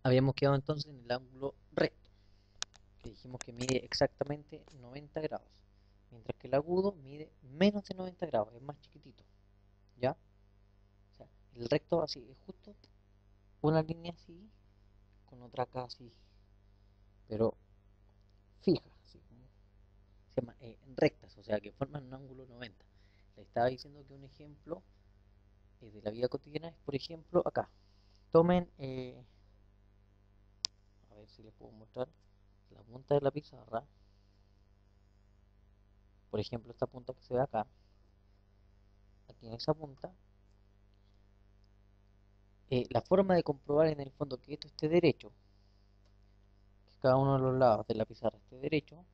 Habíamos quedado entonces en el ángulo recto, que dijimos que mide exactamente 90 grados, mientras que el agudo mide menos de 90 grados, es más chiquitito, ¿ya? O sea, el recto así es justo una línea así, con otra acá así, pero fija, así como se llama, rectas, o sea, que forman un ángulo 90. Le estaba diciendo que un ejemplo de la vida cotidiana es, por ejemplo, acá. Tomen, a ver si les puedo mostrar, la punta de la pizarra, por ejemplo, esta punta que se ve acá, aquí en esa punta, la forma de comprobar en el fondo que esto esté derecho, que cada uno de los lados de la pizarra esté derecho,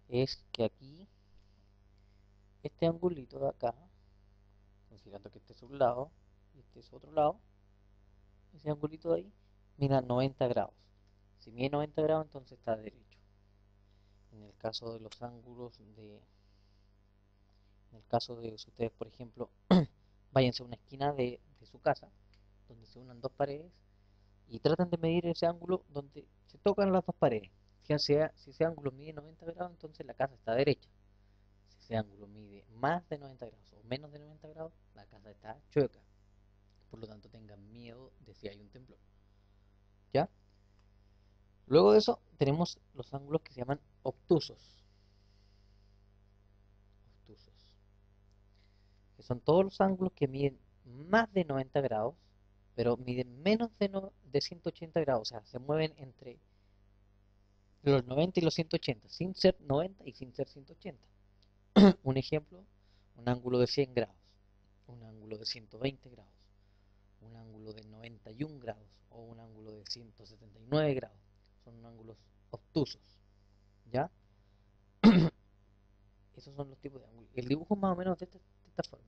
es que aquí, este angulito de acá, considerando que este es un lado y este es otro lado, ese angulito de ahí, mira 90 grados. Si mide 90 grados, entonces está derecho. En el caso de los ángulos en el caso de si ustedes, por ejemplo, váyanse a una esquina de su casa, donde se unan dos paredes, y tratan de medir ese ángulo donde se tocan las dos paredes. Si ese ángulo mide 90 grados, entonces la casa está derecha. Si ese ángulo mide más de 90 grados o menos de 90 grados, la casa está chueca. Por lo tanto, tengan miedo de si hay un temblor. ¿Ya? Luego de eso, tenemos los ángulos que se llaman obtusos. Obtusos. Que son todos los ángulos que miden más de 90 grados, pero miden menos de 180 grados. O sea, se mueven entre los 90 y los 180, sin ser 90 y sin ser 180. Un ejemplo, un ángulo de 100 grados, un ángulo de 120 grados, un ángulo de 91 grados o un ángulo de 179 grados. Son ángulos obtusos, ¿ya? Esos son los tipos de ángulos. El dibujo es más o menos de esta forma.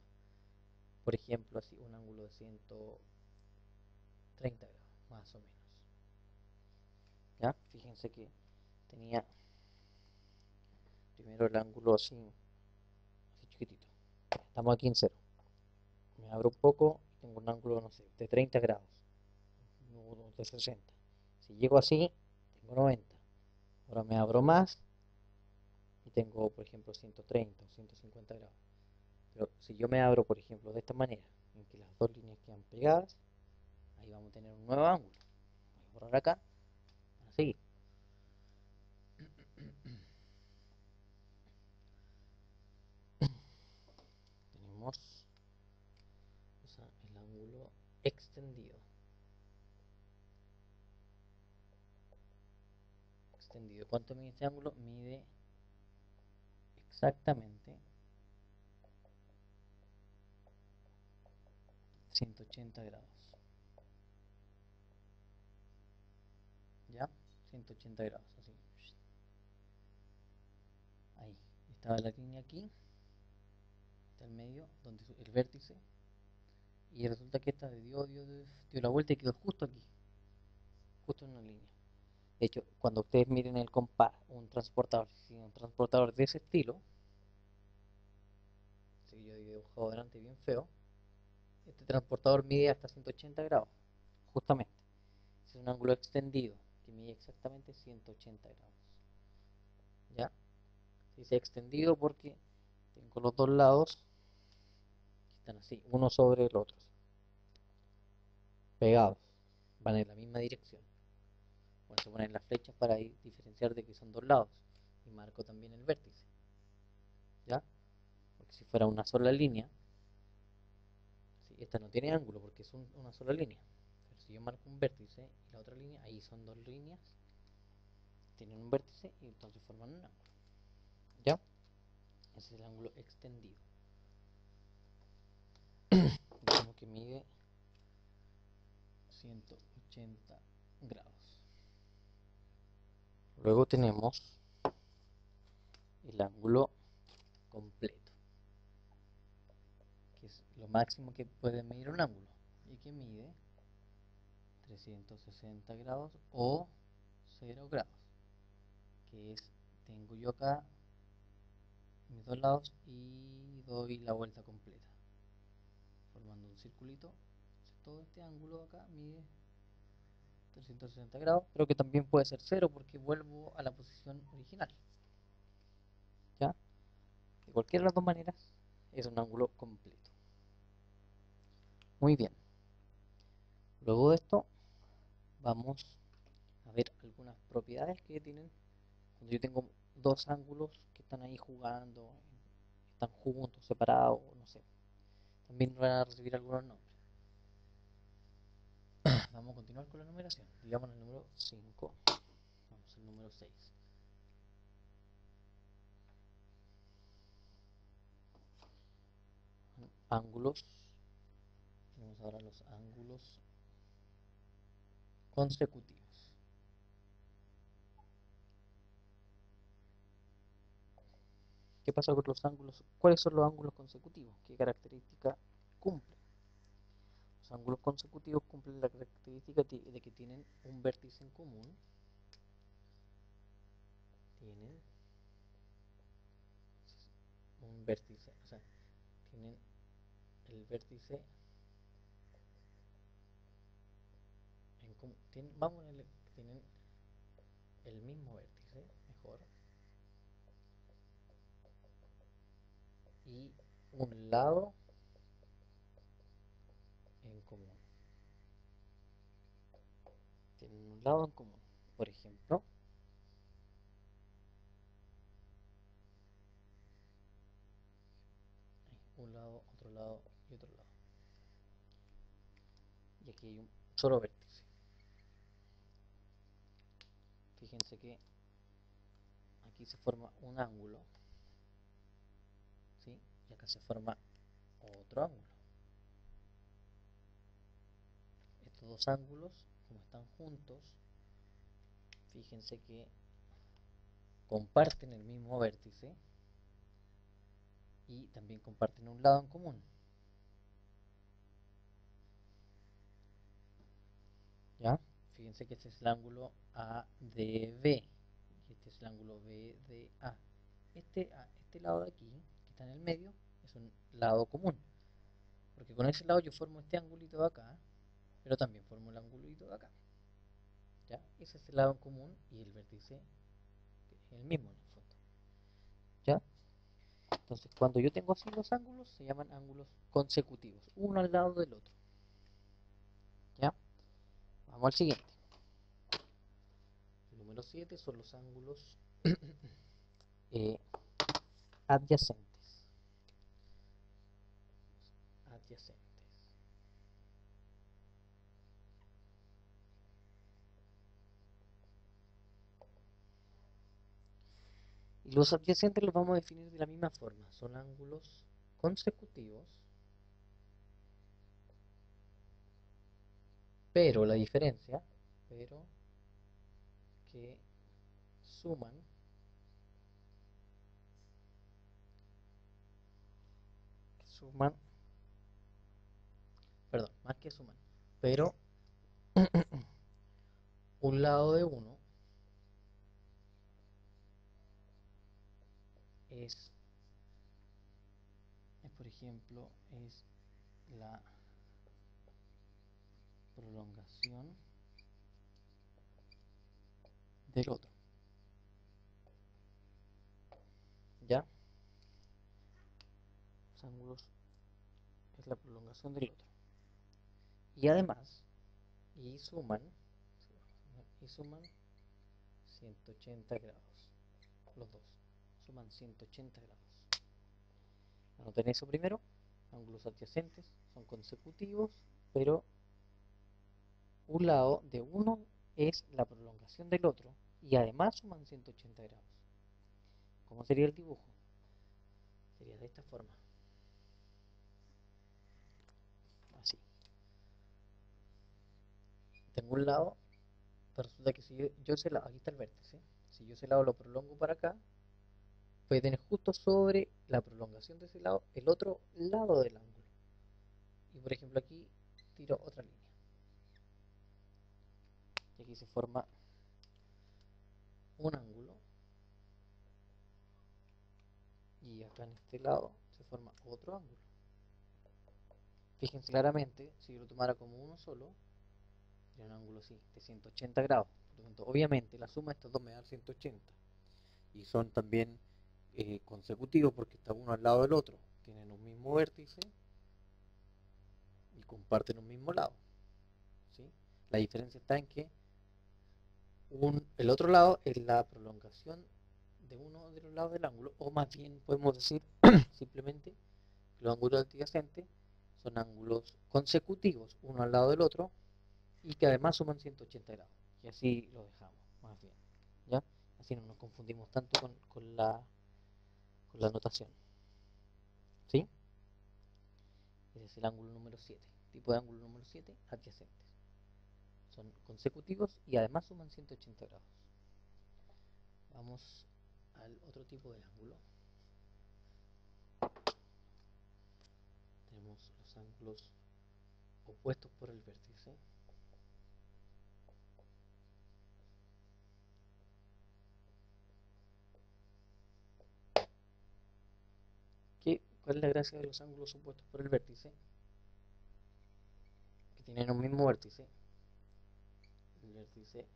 Por ejemplo, así, un ángulo de 130 grados, más o menos. ¿Ya? Fíjense que tenía primero el ángulo así chiquitito. Estamos aquí en cero. Me abro un poco, tengo un ángulo, no sé, de 30 grados, uno de 60. Si llego así, tengo 90. Ahora me abro más y tengo, por ejemplo, 130 o 150 grados. Pero si yo me abro, por ejemplo, de esta manera, en que las dos líneas quedan pegadas, ahí vamos a tener un nuevo ángulo. Voy a borrar acá para seguir. Tenemos el ángulo extendido. Extendido. ¿Cuánto mide este ángulo? Mide exactamente 180 grados. ¿Ya? 180 grados, así. Ahí. Estaba la línea aquí, está el medio, donde el vértice. Y resulta que esta dio la vuelta y quedó justo aquí, justo en una línea. De hecho, cuando ustedes miren el compás, un transportador de ese estilo, si yo he dibujado delante bien feo, este transportador mide hasta 180 grados, justamente. Es un ángulo extendido que mide exactamente 180 grados. ¿Ya? Se dice extendido porque tengo los dos lados que están así, uno sobre el otro, pegados, van en la misma dirección. Bueno, se ponen las flechas para diferenciar de que son dos lados y marco también el vértice, ¿ya? Porque si fuera una sola línea, ¿sí? Esta no tiene ángulo porque es una sola línea. Pero si yo marco un vértice y la otra línea, ahí son dos líneas, tienen un vértice y entonces forman un ángulo, ¿ya? Ese es el ángulo extendido. Digamos que mide 180 grados. Luego tenemos el ángulo completo, que es lo máximo que puede medir un ángulo y que mide 360 grados o 0 grados, que es, tengo yo acá mis dos lados y doy la vuelta completa, formando un circulito. Entonces, todo este ángulo acá mide 360 grados, pero que también puede ser cero porque vuelvo a la posición original. ¿Ya? De cualquiera de las dos maneras es un ángulo completo. Muy bien. Luego de esto vamos a ver algunas propiedades que tienen cuando yo tengo dos ángulos que están ahí jugando, están juntos, separados, no sé. También van a recibir algunos nombres. Vamos a continuar con la numeración. Digamos el número 5. Vamos al número 6. Ángulos. Tenemos ahora los ángulos consecutivos. ¿Qué pasa con los ángulos? ¿Cuáles son los ángulos consecutivos? ¿Qué característica cumplen? Los ángulos consecutivos cumplen la característica de que tienen un vértice en común. Tienen un vértice, o sea, tienen el vértice en común. Vamos a ponerle que tienen el mismo vértice, mejor. Y un lado en común. Tienen un lado en común. Por ejemplo, un lado, otro lado y otro lado. Y aquí hay un solo vértice. Fíjense que aquí se forma un ángulo, ¿sí? Y acá se forma otro ángulo. Estos dos ángulos, como están juntos, fíjense que comparten el mismo vértice y también comparten un lado en común. ¿Ya? Fíjense que este es el ángulo ADB y este es el ángulo BDA. Este lado de aquí, que está en el medio, es un lado común, porque con ese lado yo formo este angulito de acá, pero también formo el angulito de acá. ¿Ya? Ese es el lado en común y el vértice es el mismo en el fondo. ¿Ya? Entonces, cuando yo tengo así los ángulos, se llaman ángulos consecutivos, uno al lado del otro. ¿Ya? Vamos al siguiente. El número 7 son los ángulos eh, adyacentes. Adyacentes. Y los adyacentes los vamos a definir de la misma forma. Son ángulos consecutivos, pero la diferencia, pero que suman, perdón, más que suman, pero un lado de uno es, por ejemplo, es la prolongación del otro. ¿Ya? Los ángulos es la prolongación del otro. Y además, y suman 180 grados. Los dos suman 180 grados. Anoten eso primero. Ángulos adyacentes son consecutivos, pero un lado de uno es la prolongación del otro y además suman 180 grados. ¿Cómo sería el dibujo? Sería de esta forma. Así. Tengo un lado, pero resulta que si yo ese lado, aquí está el vértice, si yo ese lado lo prolongo para acá, puede tener justo sobre la prolongación de ese lado el otro lado del ángulo. Y por ejemplo aquí tiro otra línea. Y aquí se forma un ángulo. Y acá en este lado se forma otro ángulo. Fíjense claramente, si yo lo tomara como uno solo, Tiene un ángulo así, de 180 grados. Por lo tanto, obviamente la suma de estos dos me da 180. Y son también consecutivos porque está uno al lado del otro. Tienen un mismo vértice y comparten un mismo lado. ¿Sí? La diferencia está en que el otro lado es la prolongación de uno de los lados del ángulo, o más bien podemos decir simplemente que los ángulos adyacentes son ángulos consecutivos uno al lado del otro y que además suman 180 grados. Y así lo dejamos, más bien. ¿Ya? Así no nos confundimos tanto con la notación. ¿Sí? Ese es el ángulo número 7. Tipo de ángulo número 7, adyacentes. Son consecutivos y además suman 180 grados. Vamos al otro tipo de ángulo. Tenemos los ángulos opuestos por el vértice. ¿Cuál es la gracia de los ángulos opuestos por el vértice? Que tienen un mismo vértice. El vértice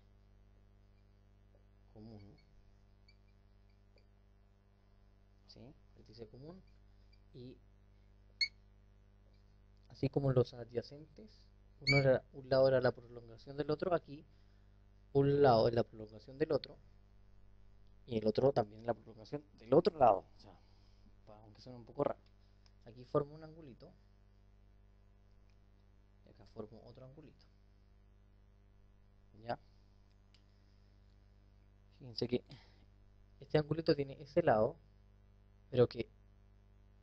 común. ¿Sí? Vértice común. Y así como los adyacentes, un lado era la prolongación del otro, aquí un lado es la prolongación del otro y el otro también es la prolongación del otro lado. O sea, aunque suene un poco raro. Aquí formo un angulito y acá formo otro angulito. ¿Ya? Fíjense que este angulito tiene ese lado, pero que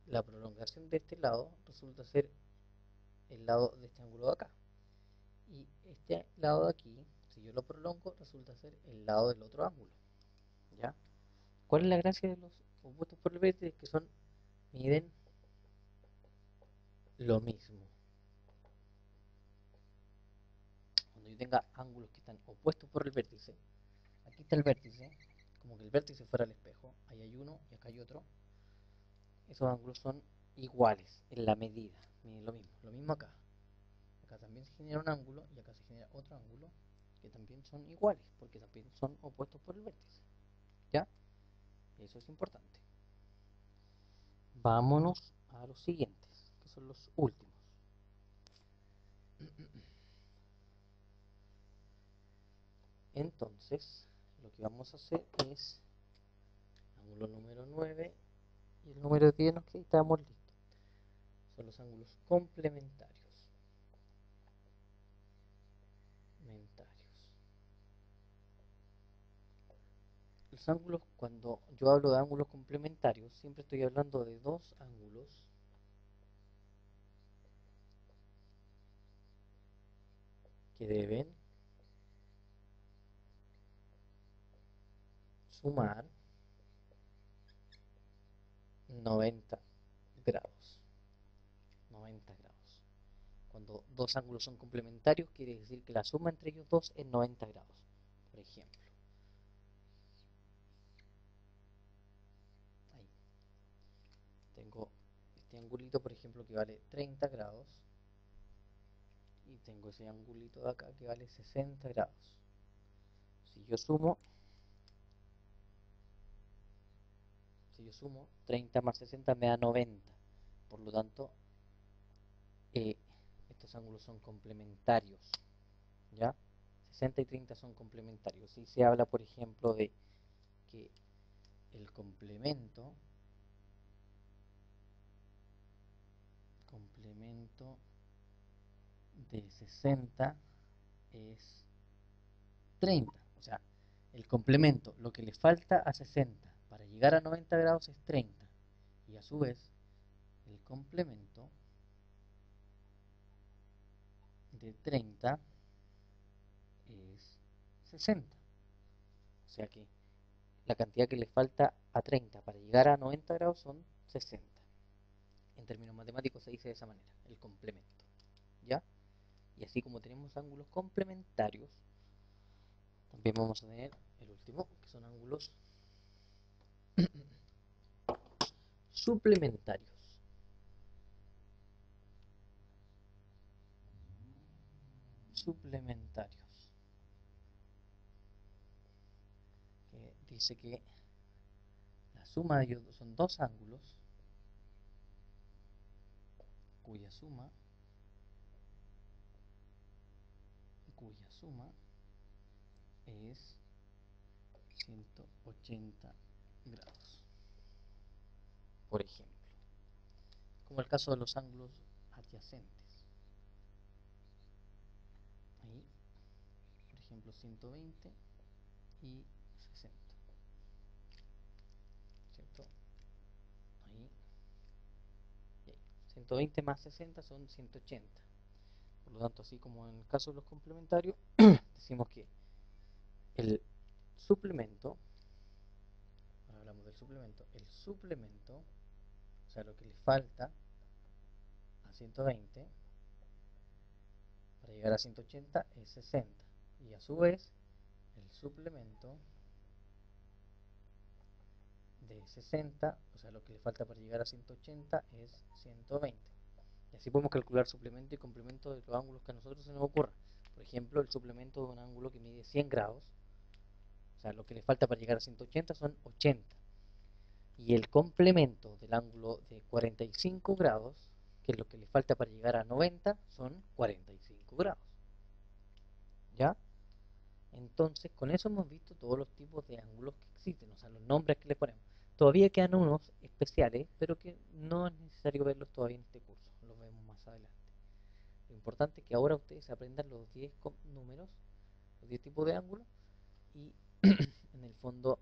la prolongación de este lado resulta ser el lado de este ángulo de acá. Y este lado de aquí, si yo lo prolongo, resulta ser el lado del otro ángulo. ¿Ya? ¿Cuál es la gracia de los opuestos por el vértice? Que miden lo mismo. Cuando yo tenga ángulos que están opuestos por el vértice, aquí está el vértice, como que el vértice fuera el espejo, ahí hay uno y acá hay otro, esos ángulos son iguales en la medida, miden lo mismo acá. Acá también se genera un ángulo y acá se genera otro ángulo que también son iguales, porque también son opuestos por el vértice. ¿Ya? Eso es importante. Vámonos a los siguientes, que son los últimos. Entonces, lo que vamos a hacer es ángulo número 9 y el número 10 nos queda, estamos listos. Son los ángulos complementarios. Los ángulos, cuando yo hablo de ángulos complementarios, siempre estoy hablando de dos ángulos que deben sumar 90 grados. 90 grados. Cuando dos ángulos son complementarios, quiere decir que la suma entre ellos dos es 90 grados. Por ejemplo, ahí tengo este angulito, por ejemplo, que vale 30 grados. Y tengo ese angulito de acá que vale 60 grados. Si yo sumo 30 más 60 me da 90. Por lo tanto, estos ángulos son complementarios. ¿Ya? 60 y 30 son complementarios. Si se habla, por ejemplo, de que el complemento de 60 es 30. O sea, el complemento, lo que le falta a 60 para llegar a 90 grados es 30. Y a su vez, el complemento de 30 es 60. O sea que la cantidad que le falta a 30 para llegar a 90 grados son 60. En términos matemáticos se dice de esa manera, el complemento. ¿Ya? Y así como tenemos ángulos complementarios, también vamos a tener el último, que son ángulos suplementarios. suplementarios, que dice que la suma de ellos son dos ángulos cuya suma es 180 grados, por ejemplo, como el caso de los ángulos adyacentes. Ahí, por ejemplo, 120 y 60, ¿cierto? Ahí, y ahí. 120 más 60 son 180. Por lo tanto, así como en el caso de los complementarios, decimos que el suplemento, ahora hablamos del suplemento, el suplemento, o sea, lo que le falta a 120 para llegar a 180 es 60. Y a su vez, el suplemento de 60, o sea, lo que le falta para llegar a 180 es 120. Y así podemos calcular suplemento y complemento de los ángulos que a nosotros se nos ocurra. Por ejemplo, el suplemento de un ángulo que mide 100 grados, o sea, lo que le falta para llegar a 180 son 80. Y el complemento del ángulo de 45 grados, que es lo que le falta para llegar a 90, son 45 grados. ¿Ya? Entonces, con eso hemos visto todos los tipos de ángulos que existen, o sea, los nombres que le ponemos. Todavía quedan unos especiales, pero que no es necesario verlos todavía en este curso, los vemos más adelante. Lo importante es que ahora ustedes aprendan los 10 números, los 10 tipos de ángulos, y en el fondo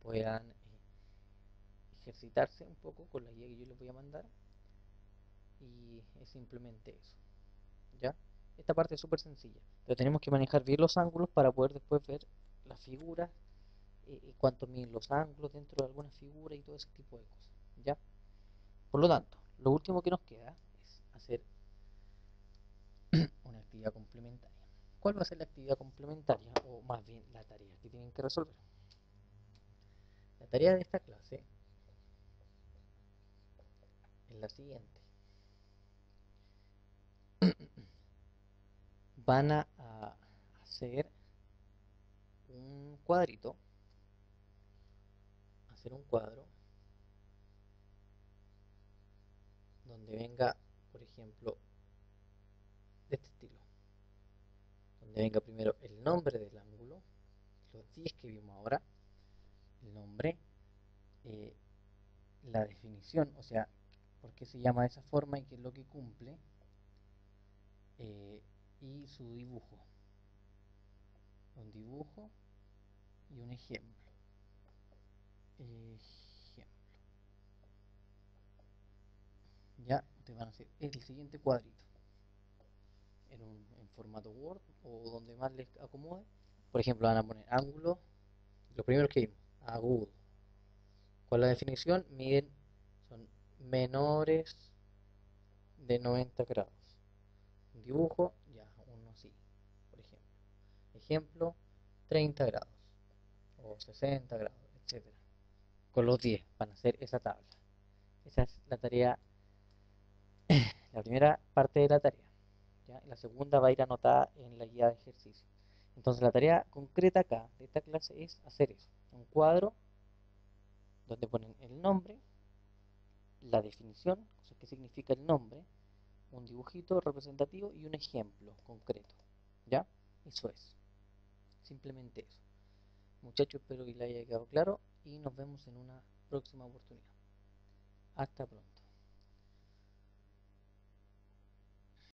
puedan ejercitarse un poco con la guía que yo les voy a mandar, y es simplemente eso. ¿Ya? Esta parte es súper sencilla, pero tenemos que manejar bien los ángulos para poder después ver las figuras, cuánto miden los ángulos dentro de alguna figura y todo ese tipo de cosas. ¿Ya? Por lo tanto, lo último que nos queda es hacer una actividad complementaria. ¿Cuál va a ser la actividad complementaria? O más bien la tarea que tienen que resolver. La tarea de esta clase es la siguiente. Van a hacer un cuadrito, hacer un cuadro donde venga, por ejemplo, de este estilo, donde venga primero el nombre del ángulo, los 10 que vimos ahora, el nombre, la definición, o sea, por qué se llama de esa forma y qué es lo que cumple, y su dibujo, un dibujo y un ejemplo. Ya, ustedes van a hacer el siguiente cuadrito en formato Word o donde más les acomode. Por ejemplo, van a poner ángulo, lo primero que vimos, agudo. ¿Cuál es la definición? Miden, son menores de 90 grados. Un dibujo, ya, uno así, por ejemplo. Ejemplo, 30 grados o 60 grados, etcétera. Con los 10 van a hacer esa tabla. Esa es la tarea, la primera parte de la tarea. ¿Ya? La segunda va a ir anotada en la guía de ejercicio. Entonces la tarea concreta acá de esta clase es hacer eso. Un cuadro donde ponen el nombre, la definición, o sea, qué significa el nombre, un dibujito representativo y un ejemplo concreto. ¿Ya? Eso es. Simplemente eso. Muchachos, espero que les haya quedado claro y nos vemos en una próxima oportunidad. Hasta pronto.